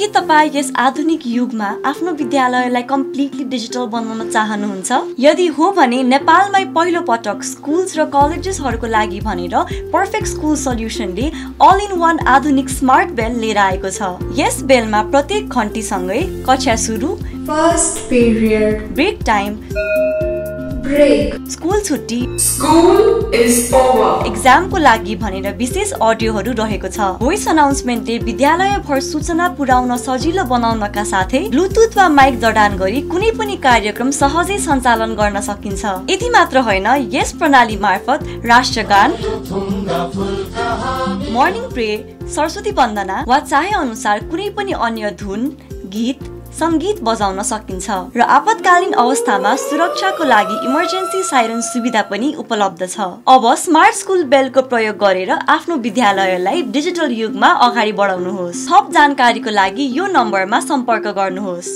तपाई यस आधुनिक युगमा आफ्नो विद्यालयलाई कम्प्लिटली डिजिटल बनाउन चाहनुहुन्छ? यदि हो भने नेपालमै पहिलो पटक स्कुल्स र कलेजेसहरूको लागि भनेर पर्फेक्ट स्कुल सल्युसनले अल इन वान आधुनिक स्मार्ट बेल लिएर आएको छ। यस बेलमा प्रत्येक घण्टीसँगै कक्षा सुरु, first period, break time, break, school छुट्टी, स्कुल इज ओभर, एक्जामको लागि भनेर विशेष अडियोहरू रहेको छ। भोइस अनाउन्समेन्टले विद्यालयभर सूचना पुर्याउन सजिलो बनाउनका साथै ब्लुटुथ वा माइक जडान गरी कुनै पनि कार्यक्रम सहजै सञ्चालन गर्न सकिन्छ। यति मात्र होइन, यस प्रणाली मार्फत राष्ट्रगान, मर्निङ प्रे, सरस्वती वन्दना वा चाहे अनुसार कुनै पनि अन्य धुन, गीत, संगीत बजाउन सकिन्छ र आपतकालीन अवस्थामा सुरक्षाको लागि इमर्जेन्सी साइरन सुविधा पनि उपलब्ध छ। अब स्मार्ट स्कुल बेलको प्रयोग गरेर आफ्नो विद्यालयलाई डिजिटल युगमा अगाडि बढाउनुहोस्। थप जानकारीको लागि यो नम्बरमा सम्पर्क गर्नुहोस्।